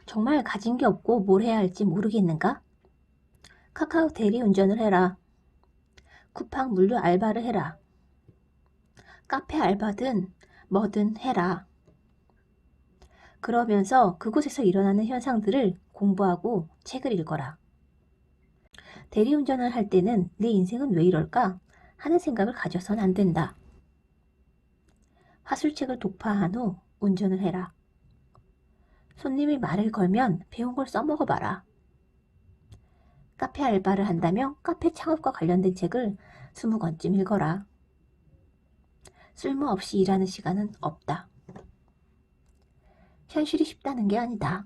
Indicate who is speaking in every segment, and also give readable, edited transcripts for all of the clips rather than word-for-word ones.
Speaker 1: 정말 가진 게 없고 뭘 해야 할지 모르겠는가? 카카오 대리운전을 해라. 쿠팡 물류 알바를 해라. 카페 알바든 뭐든 해라. 그러면서 그곳에서 일어나는 현상들을 공부하고 책을 읽어라. 대리운전을 할 때는 내 인생은 왜 이럴까 하는 생각을 가져선 안 된다. 화술책을 독파한 후 운전을 해라. 손님이 말을 걸면 배운 걸 써먹어봐라. 카페 알바를 한다면 카페 창업과 관련된 책을 20권쯤 읽어라. 쓸모없이 일하는 시간은 없다. 현실이 쉽다는 게 아니다.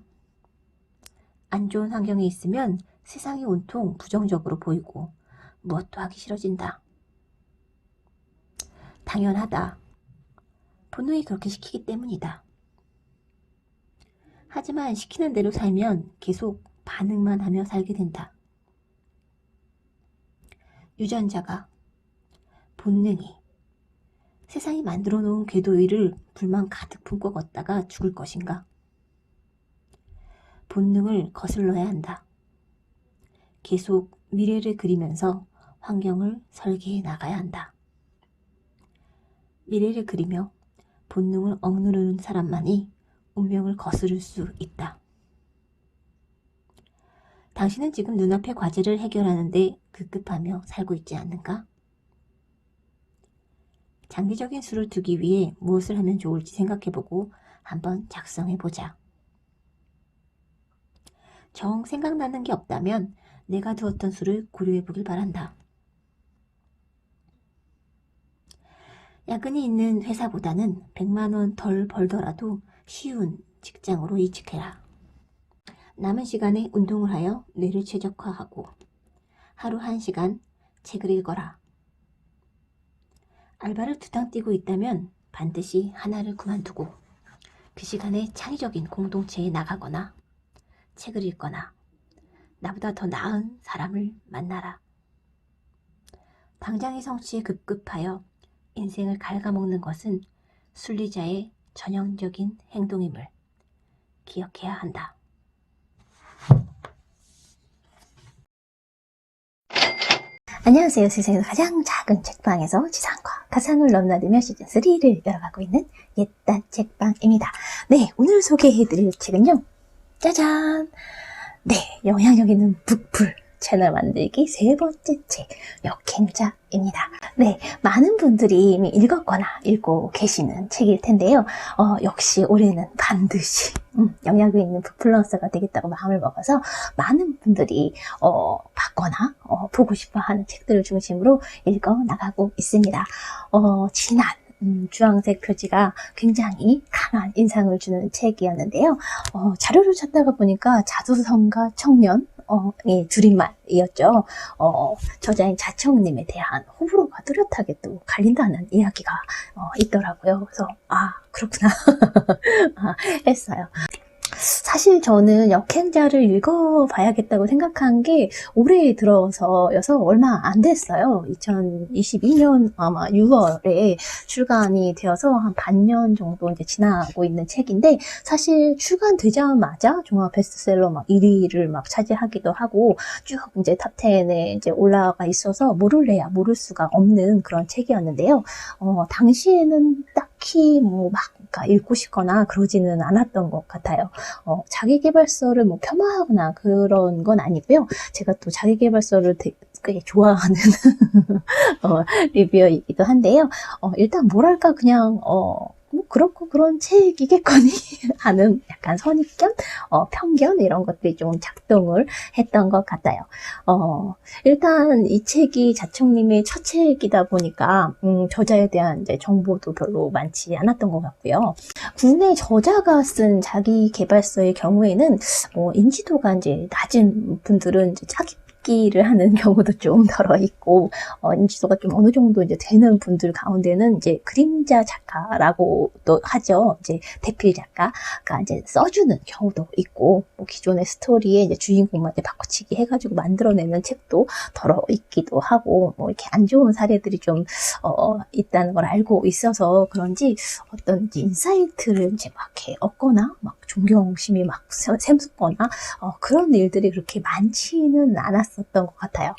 Speaker 1: 안 좋은 환경에 있으면 세상이 온통 부정적으로 보이고 무엇도 하기 싫어진다. 당연하다. 본능이 그렇게 시키기 때문이다. 하지만 시키는 대로 살면 계속 반응만 하며 살게 된다. 유전자가, 본능이 세상이 만들어 놓은 궤도 위를 불만 가득 품고 걷다가 죽을 것인가? 본능을 거슬러야 한다. 계속 미래를 그리면서 환경을 설계해 나가야 한다. 미래를 그리며 본능을 억누르는 사람만이 운명을 거스를 수 있다. 당신은 지금 눈앞의 과제를 해결하는데 급급하며 살고 있지 않는가? 장기적인 수를 두기 위해 무엇을 하면 좋을지 생각해보고 한번 작성해보자. 정 생각나는 게 없다면 내가 두었던 수를 고려해보길 바란다. 야근이 있는 회사보다는 100만원 덜 벌더라도 쉬운 직장으로 이직해라. 남은 시간에 운동을 하여 뇌를 최적화하고 하루 1시간 책을 읽어라. 알바를 두탕 뛰고 있다면 반드시 하나를 그만두고 그 시간에 창의적인 공동체에 나가거나 책을 읽거나 나보다 더 나은 사람을 만나라. 당장의 성취에 급급하여 인생을 갉아먹는 것은 순리자의 전형적인 행동임을 기억해야 한다. 안녕하세요. 세상에서 가장 작은 책방에서 지상과 가상을 넘나들며 시즌3를 열어가고 있는 옛단 책방입니다. 네, 오늘 소개해드릴 책은요. 짜잔! 네, 영향력 있는 북풀 채널 만들기 3번째 책, 역행자입니다. 네, 많은 분들이 이미 읽었거나 읽고 계시는 책일 텐데요. 역시 올해는 반드시 영향력 있는 북플러서가 되겠다고 마음을 먹어서 많은 분들이 봤거나 보고 싶어 하는 책들을 중심으로 읽어 나가고 있습니다. 진한 주황색 표지가 굉장히 강한 인상을 주는 책이었는데요. 자료를 찾다가 보니까 자두성가 청년 의 줄임말이었죠. 저자인 자청님에 대한 호불호가 뚜렷하게 또 갈린다는 이야기가 있더라고요. 그래서 그렇구나 했어요. 사실 저는 역행자를 읽어봐야겠다고 생각한 게 올해 들어서여서 얼마 안 됐어요. 2022년 아마 6월에 출간이 되어서 한 반년 정도 이제 지나고 있는 책인데, 사실 출간되자마자 종합 베스트셀러 막 1위를 막 차지하기도 하고 쭉 이제 탑10에 이제 올라가 있어서 모를래야 모를 수가 없는 그런 책이었는데요. 당시에는 딱히 그러니까 읽고 싶거나 그러지는 않았던 것 같아요. 자기계발서를 폄하하거나 그런 건 아니고요. 제가 또 자기계발서를 되게 좋아하는 리뷰어이기도 한데요. 일단 뭐랄까 그냥 그렇고 그런 책이겠거니 하는 약간 선입견, 편견 이런 것들이 좀 작동을 했던 것 같아요. 일단 이 책이 자청님의 첫 책이다 보니까 저자에 대한 이제 정보도 별로 많지 않았던 것 같고요. 국내 저자가 쓴 자기계발서의 경우에는 인지도가 이제 낮은 분들은 이제 읽기를 하는 경우도 좀 덜어 있고, 인지도가 좀 어느 정도 이제 되는 분들 가운데는 이제 그림자 작가라고도 하죠. 이제 대필 작가가 이제 써주는 경우도 있고, 뭐 기존의 스토리에 이제 주인공만 이제 바꿔치기 해가지고 만들어내는 책도 덜어 있기도 하고, 뭐 이렇게 안 좋은 사례들이 좀 있다는 걸 알고 있어서 그런지 어떤 이제 인사이트를 이제 막 이렇게 얻거나 막 존경심이 막 샘솟거나 그런 일들이 그렇게 많지는 않았었던 것 같아요.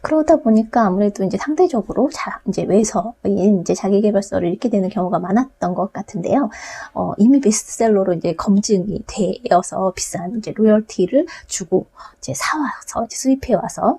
Speaker 1: 그러다 보니까 아무래도 이제 상대적으로 이제 외서인 이제 자기계발서를 읽게 되는 경우가 많았던 것 같은데요. 이미 베스트셀러로 이제 검증이 되어서 비싼 이제 로열티를 주고 이제 사와서 이제 수입해 와서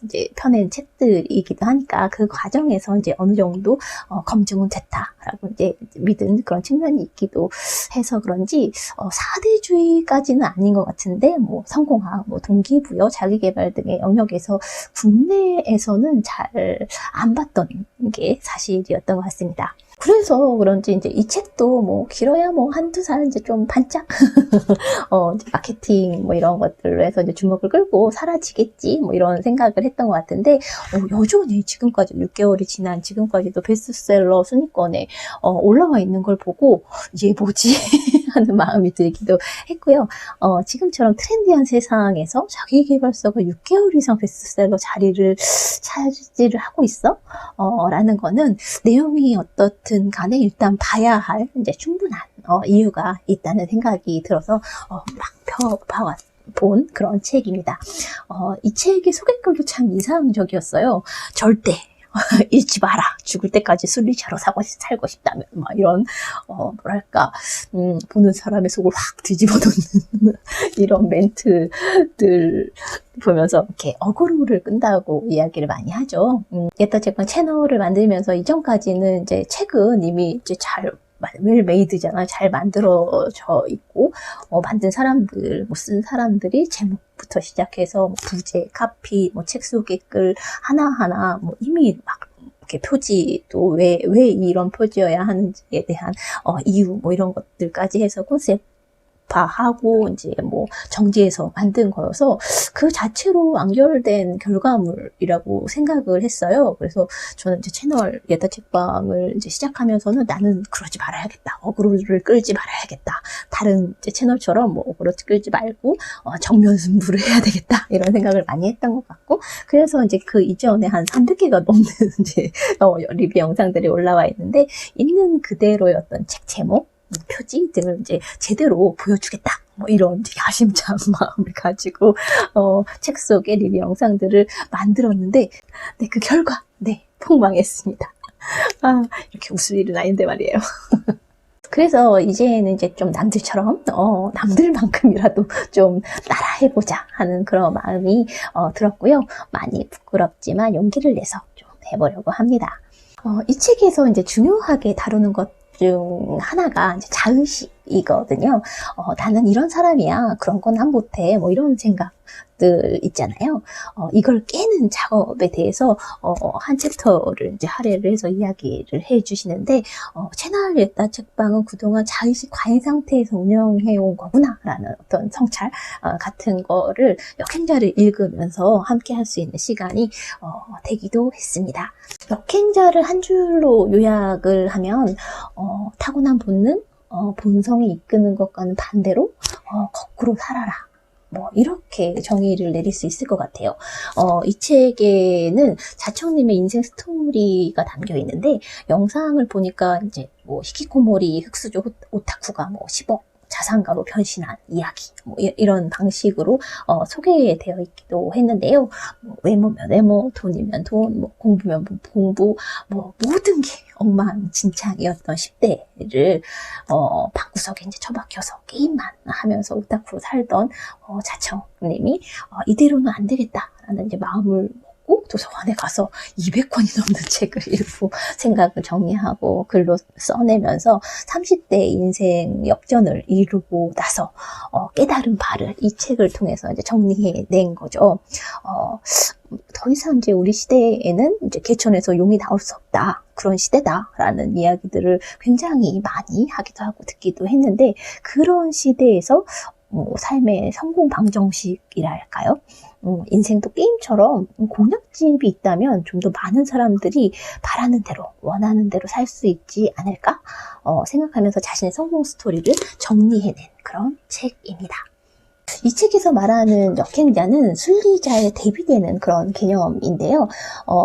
Speaker 1: 이제 펴낸 책들이기도 하니까 그 과정에서 이제 어느 정도 검증은 됐다라고 이제 믿은 그런 측면이 있기도 해서 그런지 사대주의까지는 아닌 것 같은데 뭐 성공학, 뭐 동기부여, 자기계발 등의 영역에서 국내에서는 잘 안 봤던 게 사실이었던 것 같습니다. 그래서 그런지 이제 이 책도 뭐 길어야 뭐 한두 살 이제 좀 반짝 이제 마케팅 뭐 이런 것들로 해서 이제 주목을 끌고 사라지겠지 뭐 이런 생각을 했던 것 같은데 여전히 지금까지 6개월이 지난 지금까지도 베스트셀러 순위권에 올라와 있는 걸 보고 얘 뭐지 하는 마음이 들기도 했고요. 지금처럼 트렌디한 세상에서 자기계발서가 6개월 이상 베스트셀러 자리를 차지를 하고 있어? 라는 거는 내용이 어떻든 간에 일단 봐야 할 이제 충분한 이유가 있다는 생각이 들어서 막 펴본 그런 책입니다. 이 책의 소개글도 참 인상적이었어요. 절대 읽지 마라. 죽을 때까지 순리차로 살고 싶다면 막 이런 뭐랄까 보는 사람의 속을 확 뒤집어 놓는 이런 멘트들 보면서 이렇게 어그로를 끈다고 이야기를 많이 하죠. 옛다 책방 채널을 만들면서 이전까지는 이제 책은 이미 이제 잘 웰메이드잖아요. 잘 만들어져 있고 만든 사람들, 뭐 쓴 사람들이 제목부터 시작해서 뭐 부제, 카피, 뭐 책 소개 글 하나하나 뭐 이미 막 이렇게 표지도 왜 이런 표지여야 하는지에 대한 이유 뭐 이런 것들까지 해서 콘셉트화하고 이제 뭐 정지해서 만든 거여서 그 자체로 완결된 결과물이라고 생각을 했어요. 그래서 저는 이제 채널 예다 책방을 이제 시작하면서는 나는 그러지 말아야겠다. 어그로를 끌지 말아야겠다. 다른 이제 채널처럼 뭐 어그로 끌지 말고 정면 승부를 해야 되겠다. 이런 생각을 많이 했던 것 같고 그래서 이제 그 이전에 한 300개가 넘는 이제 리뷰 영상들이 올라와 있는데 있는 그대로의 어떤 책 제목 표지 등을 이제 제대로 보여주겠다. 뭐 이런 야심찬 마음을 가지고 책 속의 리뷰 영상들을 만들었는데 그 결과 폭망했습니다. 이렇게 웃을 일은 아닌데 말이에요. 그래서 이제는 이제 좀 남들처럼 남들만큼이라도 좀 따라해보자 하는 그런 마음이 들었고요. 많이 부끄럽지만 용기를 내서 좀 해보려고 합니다. 이 책에서 이제 중요하게 다루는 것 중 하나가 이제 자의식이거든요. 나는 이런 사람이야. 그런 건 난 못해. 뭐 이런 생각들 있잖아요. 이걸 깨는 작업에 대해서 한 챕터를 이제 할애를 해서 이야기를 해주시는데 채널 예다 책방은 그동안 자의식 과잉 상태에서 운영해온 거구나라는 어떤 성찰 같은 거를 역행자를 읽으면서 함께 할 수 있는 시간이 되기도 했습니다. 역행자를 한 줄로 요약을 하면 타고난 본능, 본성이 이끄는 것과는 반대로 거꾸로 살아라. 뭐 이렇게 정의를 내릴 수 있을 것 같아요. 이 책에는 자청님의 인생 스토리가 담겨 있는데 영상을 보니까 이제 뭐 히키코모리 흑수저 오타쿠가 뭐 10억 자산가로 변신한 이야기 뭐 이런 방식으로 소개되어 있기도 했는데요. 뭐 외모면 외모, 돈이면 돈, 뭐 공부면 공부, 뭐 모든 게 엉망진창이었던 10대를 방구석에 이제 처박혀서 게임만 하면서 오타쿠로 살던 자청님이 이대로는 안 되겠다라는 이제 마음을 먹고 도서관에 가서 200권이 넘는 책을 읽고 생각을 정리하고 글로 써내면서 30대 인생 역전을 이루고 나서 깨달은 바를 이 책을 통해서 이제 정리해낸 거죠. 더 이상 이제 우리 시대에는 이제 개천에서 용이 나올 수 없다. 그런 시대다라는 이야기들을 굉장히 많이 하기도 하고 듣기도 했는데 그런 시대에서 삶의 성공 방정식이라 할까요? 인생도 게임처럼 공략집이 있다면 좀 더 많은 사람들이 바라는 대로, 원하는 대로 살 수 있지 않을까? 생각하면서 자신의 성공 스토리를 정리해낸 그런 책입니다. 이 책에서 말하는 역행자는 순리자에 대비되는 그런 개념인데요.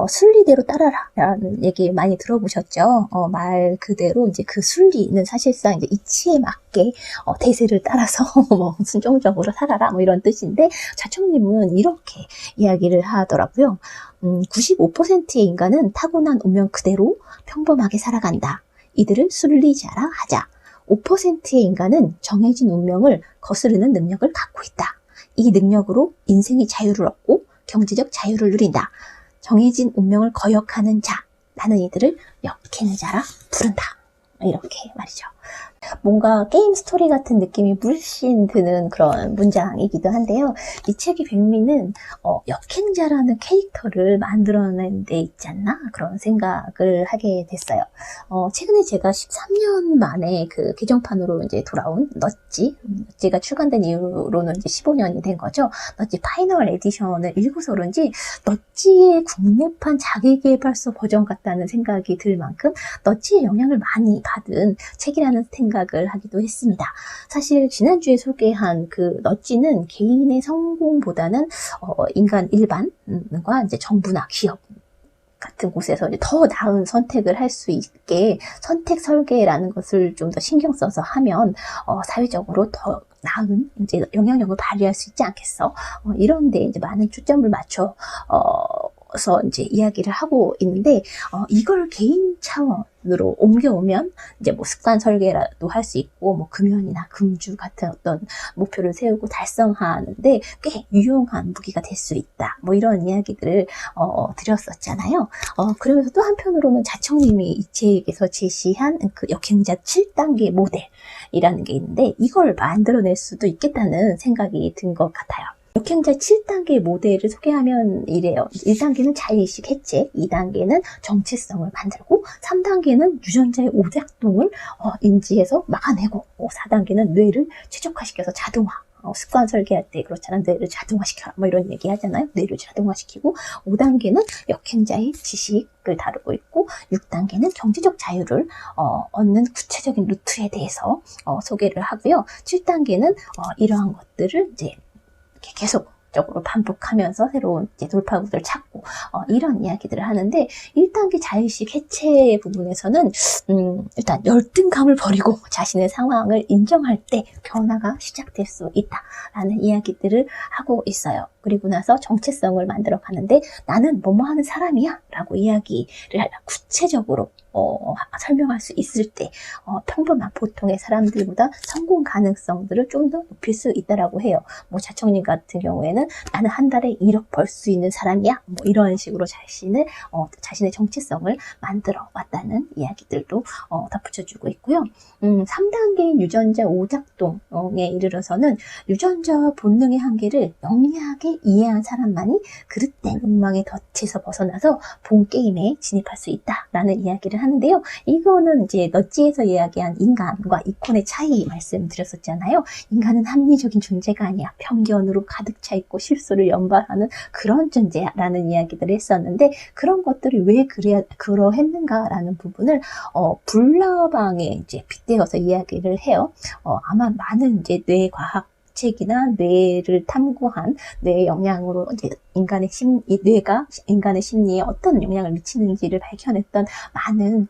Speaker 1: 순리대로 따라라 라는 얘기 많이 들어보셨죠? 말 그대로 이제 그 순리는 사실상 이제 이치에 맞게 대세를 따라서 뭐 순종적으로 살아라 뭐 이런 뜻인데, 자청님은 이렇게 이야기를 하더라고요. 95%의 인간은 타고난 운명 그대로 평범하게 살아간다. 이들을 순리자라 하자. 5%의 인간은 정해진 운명을 거스르는 능력을 갖고 있다. 이 능력으로 인생의 자유를 얻고 경제적 자유를 누린다. 정해진 운명을 거역하는 자, 나는 이들을 역행자라 부른다. 이렇게 말이죠. 뭔가 게임 스토리 같은 느낌이 물씬 드는 그런 문장이기도 한데요. 이 책의 백미는 역행자라는 캐릭터를 만들어낸 데 있지 않나? 그런 생각을 하게 됐어요. 최근에 제가 13년 만에 그 개정판으로 이제 돌아온 넛지가 출간된 이후로는 이제 15년이 된 거죠. 넛지 파이널 에디션을 읽어서 그런지 넛지의 국내판 자기계발서 버전 같다는 생각이 들 만큼 넛지의 영향을 많이 받은 책이라는 생각을 하기도 했습니다. 사실 지난주에 소개한 그 넛지는 개인의 성공보다는 인간 일반과 이제 정부나 기업 같은 곳에서 이제 더 나은 선택을 할 수 있게 선택 설계라는 것을 좀 더 신경 써서 하면 사회적으로 더 나은 이제 영향력을 발휘할 수 있지 않겠어? 이런데 이제 많은 초점을 맞춰서 이제 이야기를 하고 있는데, 이걸 개인 차원으로 옮겨오면 이제 뭐 습관 설계라도 할 수 있고, 뭐 금연이나 금주 같은 어떤 목표를 세우고 달성하는데 꽤 유용한 무기가 될 수 있다. 뭐 이런 이야기들을 드렸었잖아요. 그러면서 또 한편으로는 자청님이 이 책에서 제시한 그 역행자 7단계 모델이라는 게 있는데, 이걸 만들어낼 수도 있겠다는 생각이 든 것 같아요. 역행자 7단계 모델을 소개하면 이래요. 1단계는 자의식 해체, 2단계는 정체성을 만들고, 3단계는 유전자의 오작동을 인지해서 막아내고, 4단계는 뇌를 최적화시켜서 자동화. 습관 설계할 때 그렇잖아. 뇌를 자동화시켜라. 뭐 이런 얘기 하잖아요. 뇌를 자동화시키고, 5단계는 역행자의 지식을 다루고 있고, 6단계는 경제적 자유를 얻는 구체적인 루트에 대해서 소개를 하고요. 7단계는 이러한 것들을 이제 계속적으로 반복하면서 새로운 이제 돌파구를 찾고 이런 이야기들을 하는데, 1단계 자의식 해체 부분에서는 일단 열등감을 버리고 자신의 상황을 인정할 때 변화가 시작될 수 있다라는 이야기들을 하고 있어요. 그리고 나서 정체성을 만들어 가는데, 나는 뭐뭐 하는 사람이야 라고 이야기를 구체적으로 설명할 수 있을 때 평범한 보통의 사람들보다 성공 가능성들을 좀 더 높일 수 있다라고 해요. 뭐 자청님 같은 경우에는 나는 한 달에 1억 벌 수 있는 사람이야, 뭐 이런 식으로 자신의 정체성을 만들어 왔다는 이야기들도 덧붙여주고 있고요. 3단계인 유전자 오작동에 이르러서는 유전자와 본능의 한계를 영리하게 이해한 사람만이 그릇된 욕망의 덫에서 벗어나서 본 게임에 진입할 수 있다라는 이야기를 하는데요. 이거는 이제 넛지에서 이야기한 인간과 이콘의 차이 말씀드렸었잖아요. 인간은 합리적인 존재가 아니야. 편견으로 가득 차 있고 실수를 연발하는 그런 존재야라는 이야기들을 했었는데, 그런 것들이 왜 그러했는가라는 부분을 불나방에 이제 빗대어서 이야기를 해요. 아마 많은 이제 뇌과학 책이나 뇌를 탐구한 뇌의 영향으로 이제 뇌가 인간의 심리에 어떤 영향을 미치는지를 밝혀냈던 많은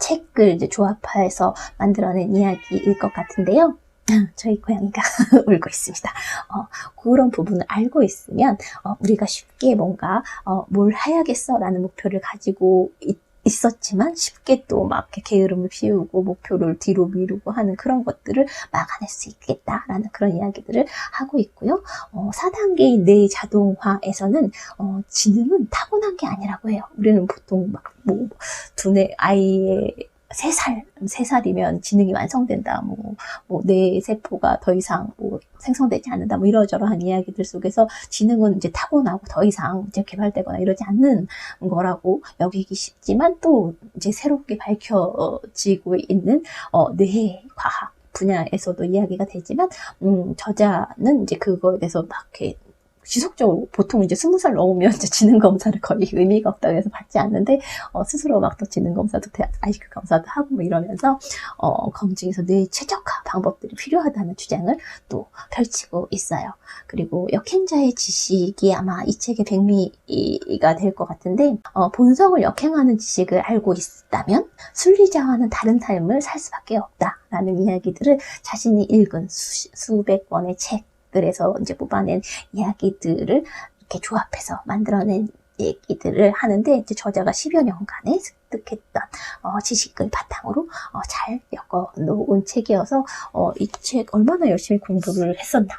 Speaker 1: 책을 이제 조합해서 만들어낸 이야기일 것 같은데요. 저희 고양이가 울고 있습니다. 그런 부분을 알고 있으면 우리가 쉽게 뭔가 뭘 해야겠어 라는 목표를 가지고 있었지만 쉽게 또 막 게으름을 피우고 목표를 뒤로 미루고 하는 그런 것들을 막아낼 수 있겠다라는 그런 이야기들을 하고 있고요. 4단계인 뇌 자동화에서는 지능은 타고난 게 아니라고 해요. 우리는 보통 막 두뇌 아이의 3살이면 지능이 완성된다. 뇌 세포가 더 이상 생성되지 않는다. 이러저러한 이야기들 속에서 지능은 이제 타고나고 더 이상 이제 개발되거나 이러지 않는 거라고 여기기 쉽지만, 또 이제 새롭게 밝혀지고 있는 뇌 과학 분야에서도 이야기가 되지만, 저자는 이제 그거에 대해서 막 이렇게 지속적으로 보통 이제 20살 넘으면 이제 지능검사를 거의 의미가 없다고 해서 받지 않는데, 스스로 막 또 지능검사도 IQ 검사도 하고 뭐 이러면서, 검증에서 뇌 최적화 방법들이 필요하다는 주장을 또 펼치고 있어요. 그리고 역행자의 지식이 아마 이 책의 백미가 될 것 같은데, 본성을 역행하는 지식을 알고 있다면 순리자와는 다른 삶을 살 수밖에 없다라는 이야기들을 자신이 읽은 수백 권의 책들에서 이제 뽑아낸 이야기들을 이렇게 조합해서 만들어낸 얘기들을 하는데, 이제 저자가 10여 년간의 습득했던 지식을 바탕으로 잘 엮어 놓은 책이어서 이 책 얼마나 열심히 공부를 했었나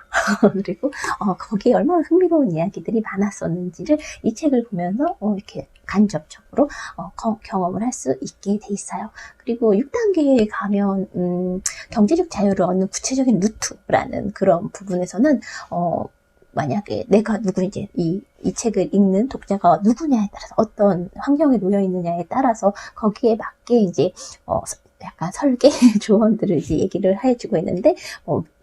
Speaker 1: 그리고 거기에 얼마나 흥미로운 이야기들이 많았었는지를 이 책을 보면서 이렇게 간접적으로 경험을 할 수 있게 돼 있어요. 그리고 6단계에 가면 경제적 자유를 얻는 구체적인 루트라는 그런 부분에서는 만약에 내가 누구인지 이 책을 읽는 독자가 누구냐에 따라서 어떤 환경에 놓여 있느냐에 따라서 거기에 맞게 이제 약간 설계 조언들을 이제 얘기를 해주고 있는데,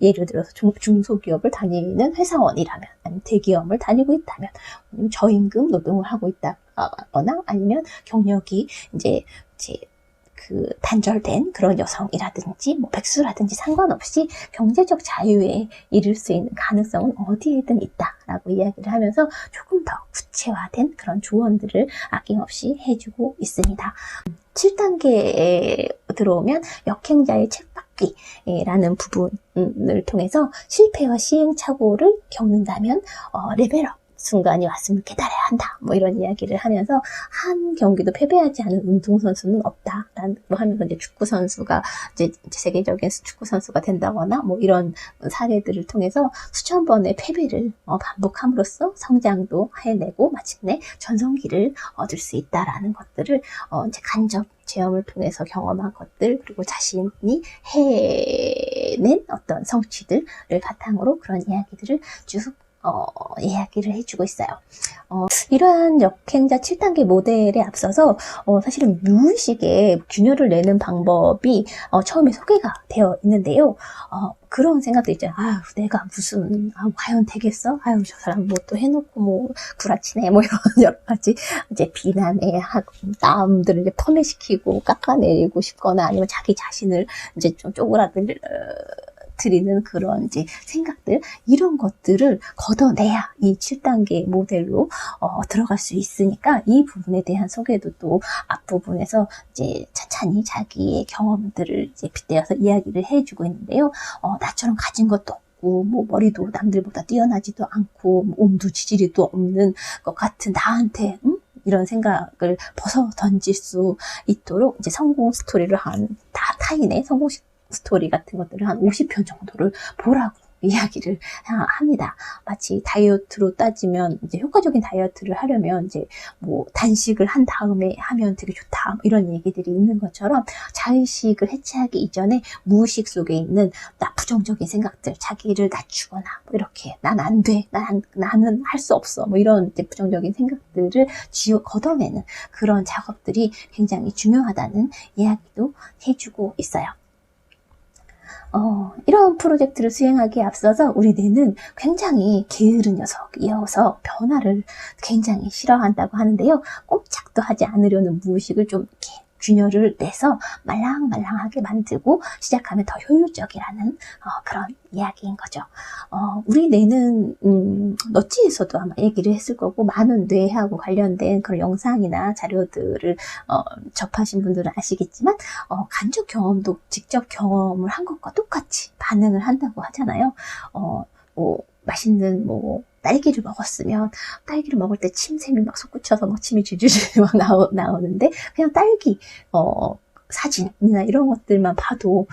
Speaker 1: 예를 들어서 중소기업을 다니는 회사원이라면, 아니면 대기업을 다니고 있다면, 아니면 저임금 노동을 하고 있다거나, 아니면 경력이 이제 그 단절된 그런 여성이라든지 뭐 백수라든지 상관없이 경제적 자유에 이를 수 있는 가능성은 어디에든 있다라고 이야기를 하면서 조금 더 구체화된 그런 조언들을 아낌없이 해주고 있습니다. 7단계에 들어오면 역행자의 책받기라는 부분을 통해서 실패와 시행착오를 겪는다면 레벨업 순간이 왔음을 깨달아야 한다. 뭐 이런 이야기를 하면서 한 경기도 패배하지 않은 운동선수는 없다라는 뭐 하면서 이제 축구선수가 이제 세계적인 축구선수가 된다거나 뭐 이런 사례들을 통해서 수천 번의 패배를 반복함으로써 성장도 해내고 마침내 전성기를 얻을 수 있다라는 것들을 이제 간접 체험을 통해서 경험한 것들, 그리고 자신이 해낸 어떤 성취들을 바탕으로 그런 이야기들을 쭉 이야기를 해주고 있어요. 이러한 역행자 7단계 모델에 앞서서 사실은 무의식에 균열을 내는 방법이 처음에 소개가 되어 있는데요. 그런 생각도 있잖아요. 아유, 내가 무슨 과연 되겠어? 아유, 저 사람 뭐 또 해놓고 뭐 구라치네 뭐 이런 여러 가지 이제 비난에 하고 남들을 이제 폄훼시키고 깎아내리고 싶거나 아니면 자기 자신을 이제 좀 드리는 그런 이제 생각들, 이런 것들을 걷어내야 이 7단계 모델로 들어갈 수 있으니까 이 부분에 대한 소개도 또 앞부분에서 이제 찬찬히 자기의 경험들을 이제 빗대어서 이야기를 해주고 있는데요. 나처럼 가진 것도 없고 뭐 머리도 남들보다 뛰어나지도 않고 뭐 몸도 지지리도 없는 것 같은 나한테 이런 생각을 벗어 던질 수 있도록 이제 성공 스토리를 타인의 성공 스토리 같은 것들을 한 50편 정도를 보라고 이야기를 합니다. 마치 다이어트로 따지면 이제 효과적인 다이어트를 하려면 이제 뭐 단식을 한 다음에 하면 되게 좋다 이런 얘기들이 있는 것처럼 자의식을 해체하기 이전에 무의식 속에 있는 부정적인 생각들, 자기를 낮추거나 뭐 이렇게 난 안 돼, 나는 할 수 없어 뭐 이런 이제 부정적인 생각들을 걷어내는 그런 작업들이 굉장히 중요하다는 이야기도 해주고 있어요. 이런 프로젝트를 수행하기에 앞서서 우리 뇌는 굉장히 게으른 녀석이어서 변화를 굉장히 싫어한다고 하는데요. 꼼짝도 하지 않으려는 무의식을 좀 이렇게 균열을 내서 말랑말랑하게 만들고 시작하면 더 효율적이라는 그런 이야기인 거죠. 우리 뇌는 너찌에서도 아마 얘기를 했을 거고 많은 뇌하고 관련된 그런 영상이나 자료들을 접하신 분들은 아시겠지만 간접 경험도 직접 경험을 한 것과 똑같이 반응을 한다고 하잖아요. 뭐 맛있는 딸기를 먹었으면 딸기를 먹을 때 침샘이 막 솟구쳐서 막 침이 줄줄줄 막 나오는데 그냥 딸기 사진이나 이런 것들만 봐도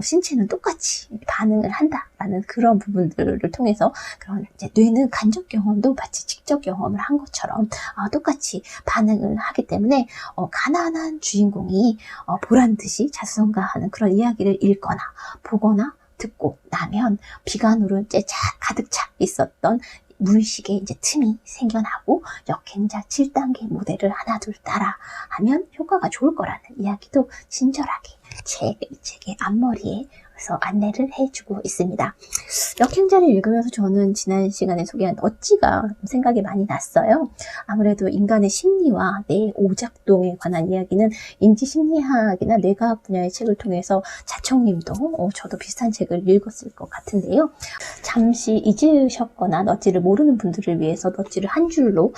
Speaker 1: 신체는 똑같이 반응을 한다라는 그런 부분들을 통해서 그런 이제 뇌는 간접 경험도 마치 직접 경험을 한 것처럼 똑같이 반응을 하기 때문에 가난한 주인공이 보란 듯이 자수성가하는 그런 이야기를 읽거나 보거나 듣고 나면 비관으로 이제 가득 차 있었던 무의식에 이제 틈이 생겨나고 역행자 7단계 모델을 하나 둘 따라 하면 효과가 좋을 거라는 이야기도 친절하게 책의 앞머리에 그래서 안내를 해주고 있습니다. 역행자를 읽으면서 저는 지난 시간에 소개한 너찌가 생각이 많이 났어요. 아무래도 인간의 심리와 뇌 오작동에 관한 이야기는 인지심리학이나 뇌과학 분야의 책을 통해서 자청님도 저도 비슷한 책을 읽었을 것 같은데요. 잠시 잊으셨거나 너찌를 모르는 분들을 위해서 너찌를 한 줄로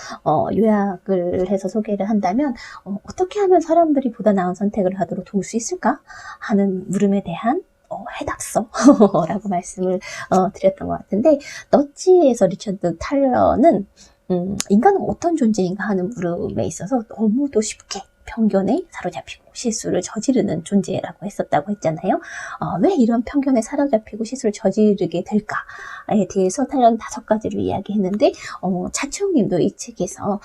Speaker 1: 요약을 해서 소개를 한다면 어떻게 하면 사람들이 보다 나은 선택을 하도록 도울 수 있을까 하는 물음에 대한 해답서라고 말씀을 드렸던 것 같은데, 너찌에서 리처드 탈러는 인간은 어떤 존재인가 하는 물음에 있어서 너무도 쉽게 편견에 사로잡히고 실수를 저지르는 존재라고 했었다고 했잖아요. 왜 이런 편견에 사로잡히고 실수를 저지르게 될까에 대해서 탈러는 5가지를 이야기했는데, 차청님도 이 책에서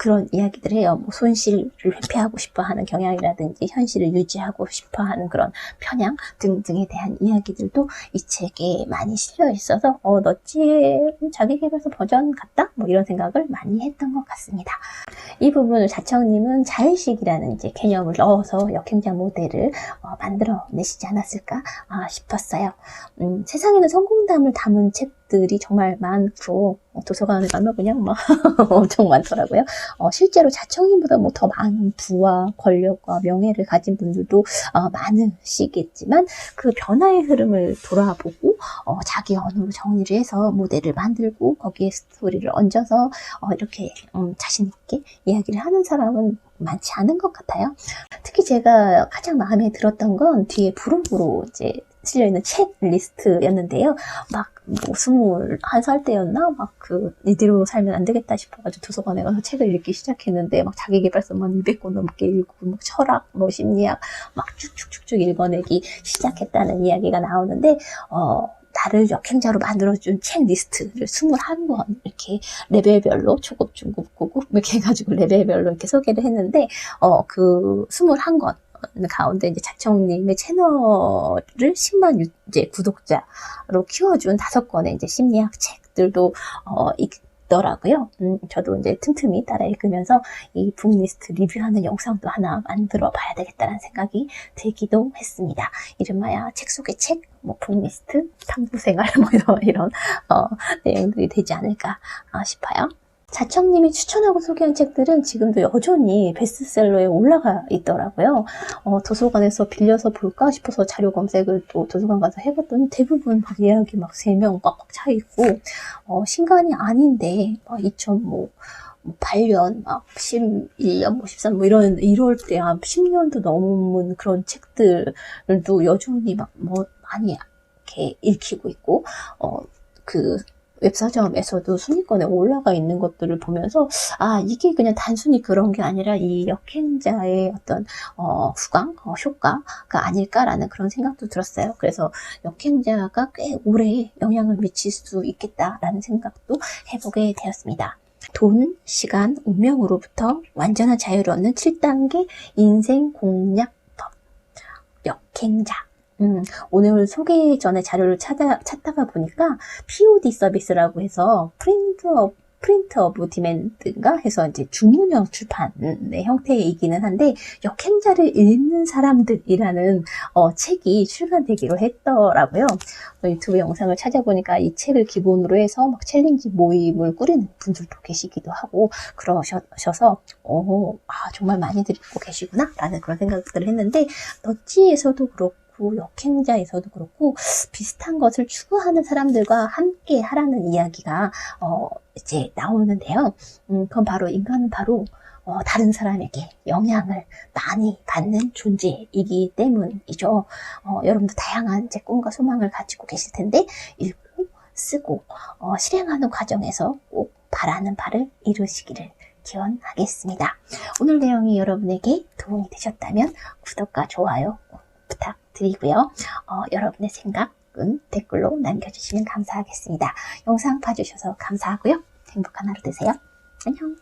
Speaker 1: 그런 이야기들을 해요. 뭐 손실을 회피하고 싶어하는 경향이라든지 현실을 유지하고 싶어하는 그런 편향 등등에 대한 이야기들도 이 책에 많이 실려 있어서 너찌의 자기계발서 버전 같다? 뭐 이런 생각을 많이 했던 것 같습니다. 이 부분을 자청님은 자의식이라는 이제 개념을 넣어서 역행자 모델을 만들어내시지 않았을까 싶었어요. 세상에는 성공담을 담은 책들이 정말 많고 도서관에 가면 그냥 막 엄청 많더라고요. 실제로 자청님보다 뭐 더 많은 부와 권력과 명예를 가진 분들도 많으시겠지만 그 변화의 흐름을 돌아보고 자기 언어로 정리를 해서 모델을 만들고 거기에 스토리를 얹어서 이렇게 자신 있게 이야기를 하는 사람은 많지 않은 것 같아요. 특히 제가 가장 마음에 들었던 건 뒤에 부록으로 이제 실려있는 책 리스트였는데요. 막, 21살 때였나? 이대로 살면 안 되겠다 싶어가지고 도서관에 가서 책을 읽기 시작했는데, 자기계발서만 200권 넘게 읽고, 철학, 심리학, 쭉쭉쭉쭉 읽어내기 시작했다는 이야기가 나오는데, 나를 역행자로 만들어준 책 리스트를 21권 이렇게 레벨별로 초급, 중급, 고급 이렇게 해가지고 레벨별로 이렇게 소개를 했는데, 그 21권 가운데 이제 자청님의 채널을 10만 이제 구독자로 키워준 5권의 이제 심리학 책들도 있더라고요. 저도 이제 틈틈이 따라 읽으면서 이 북리스트 리뷰하는 영상도 하나 만들어 봐야 되겠다는 생각이 들기도 했습니다. 이름하여 책 속의 책, 북리스트, 탐구생활 이런 내용들이 되지 않을까 싶어요. 자청님이 추천하고 소개한 책들은 지금도 여전히 베스트셀러에 올라가 있더라고요. 도서관에서 빌려서 볼까 싶어서 자료 검색을 또 도서관 가서 해봤더니 대부분 이야기 3명 꽉꽉 차 있고, 신간이 아닌데, 2008년, 11년, 13, 이럴 때 한 10년도 넘은 그런 책들도 여전히 많이 이렇게 읽히고 있고, 웹서점에서도 순위권에 올라가 있는 것들을 보면서 이게 그냥 단순히 그런 게 아니라 이 역행자의 어떤 후광, 효과가 아닐까라는 그런 생각도 들었어요. 그래서 역행자가 꽤 오래 영향을 미칠 수 있겠다라는 생각도 해보게 되었습니다. 돈, 시간, 운명으로부터 완전한 자유를 얻는 7단계 인생 공략법. 역행자. 오늘 소개 전에 자료를 찾다가 보니까 POD 서비스라고 해서 프린트 오브 디맨드인가 해서 이제 주문형 출판의 형태이기는 한데, 역행자를 읽는 사람들이라는 책이 출간되기로 했더라고요. 유튜브 영상을 찾아보니까 이 책을 기본으로 해서 챌린지 모임을 꾸리는 분들도 계시기도 하고 그러셔서 정말 많이들 읽고 계시구나 라는 그런 생각들을 했는데, 너찌에서도 그렇고 역행자에서도 그렇고 비슷한 것을 추구하는 사람들과 함께 하라는 이야기가 이제 나오는데요. 그건 바로 인간은 다른 사람에게 영향을 많이 받는 존재이기 때문이죠. 여러분도 다양한 이제 꿈과 소망을 가지고 계실 텐데, 읽고 쓰고 실행하는 과정에서 꼭 바라는 바를 이루시기를 기원하겠습니다. 오늘 내용이 여러분에게 도움이 되셨다면 구독과 좋아요 부탁드리고요. 여러분의 생각은 댓글로 남겨주시면 감사하겠습니다. 영상 봐주셔서 감사하고요. 행복한 하루 되세요. 안녕.